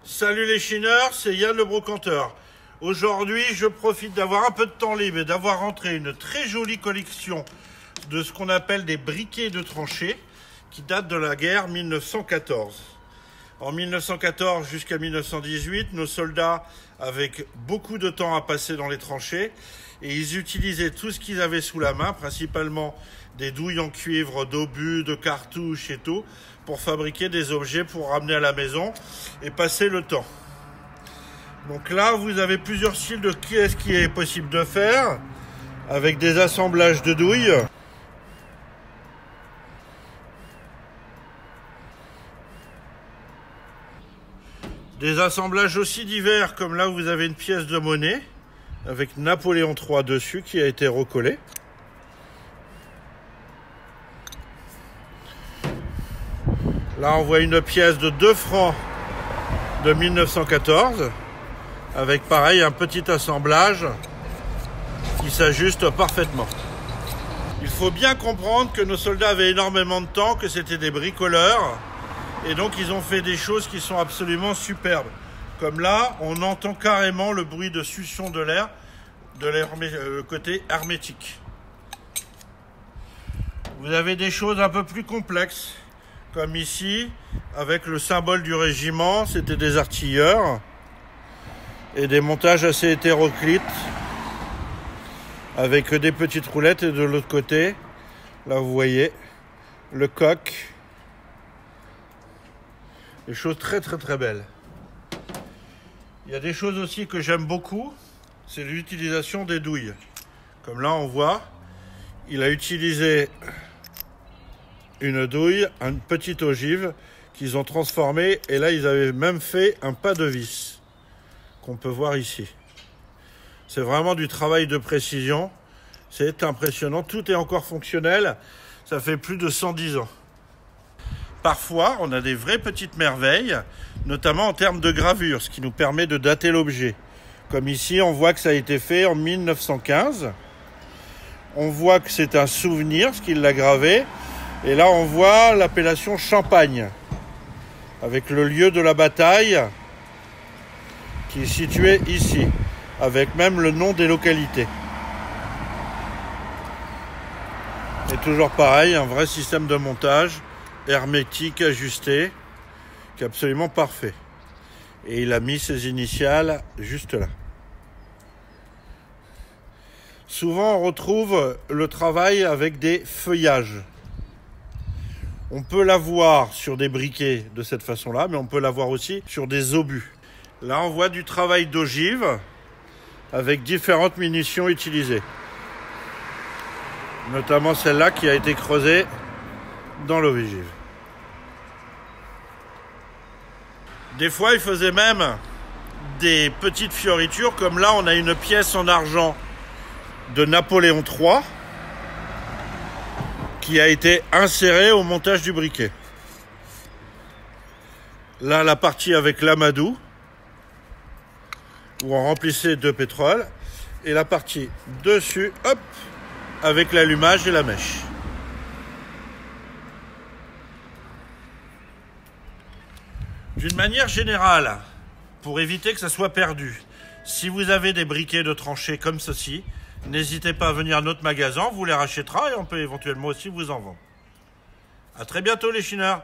Salut les chineurs, c'est Yann le brocanteur. Aujourd'hui, je profite d'avoir un peu de temps libre et d'avoir rentré une très jolie collection de ce qu'on appelle des briquets de tranchées qui datent de la guerre 1914. En 1914 jusqu'à 1918, nos soldats avaient beaucoup de temps à passer dans les tranchées et ils utilisaient tout ce qu'ils avaient sous la main, principalement des douilles en cuivre, d'obus, de cartouches et tout, pour fabriquer des objets pour ramener à la maison et passer le temps. Donc là, vous avez plusieurs styles de ce qui est possible de faire, avec des assemblages de douilles. Des assemblages aussi divers, comme là vous avez une pièce de monnaie avec Napoléon III dessus qui a été recollé. Là on voit une pièce de 2 francs de 1914 avec pareil un petit assemblage qui s'ajuste parfaitement. Il faut bien comprendre que nos soldats avaient énormément de temps, que c'était des bricoleurs. Et donc ils ont fait des choses qui sont absolument superbes. Comme là, on entend carrément le bruit de succion de l'air, côté hermétique. Vous avez des choses un peu plus complexes, comme ici, avec le symbole du régiment, c'était des artilleurs, et des montages assez hétéroclites, avec des petites roulettes, et de l'autre côté, là vous voyez, le coq. Des choses très belles. Il y a des choses aussi que j'aime beaucoup, c'est l'utilisation des douilles. Comme là on voit, il a utilisé une douille, une petite ogive qu'ils ont transformée et là ils avaient même fait un pas de vis qu'on peut voir ici. C'est vraiment du travail de précision, c'est impressionnant, tout est encore fonctionnel, ça fait plus de 110 ans. Parfois, on a des vraies petites merveilles, notamment en termes de gravure, ce qui nous permet de dater l'objet. Comme ici, on voit que ça a été fait en 1915. On voit que c'est un souvenir, ce qu'il l'a gravé. Et là, on voit l'appellation Champagne, avec le lieu de la bataille qui est situé ici, avec même le nom des localités. Et toujours pareil, un vrai système de montage hermétique, ajusté, qui est absolument parfait. Et il a mis ses initiales juste là. Souvent, on retrouve le travail avec des feuillages. On peut l'avoir sur des briquets de cette façon-là, mais on peut l'avoir aussi sur des obus. Là, on voit du travail d'ogive avec différentes munitions utilisées. Notamment celle-là qui a été creusée dans l'ogive. Des fois, il faisait même des petites fioritures, comme là, on a une pièce en argent de Napoléon III qui a été insérée au montage du briquet. Là, la partie avec l'amadou, où on remplissait de pétrole, et la partie dessus, hop, avec l'allumage et la mèche. D'une manière générale, pour éviter que ça soit perdu, si vous avez des briquets de tranchées comme ceci, n'hésitez pas à venir à notre magasin, on vous les rachètera et on peut éventuellement aussi vous en vendre. À très bientôt les chineurs.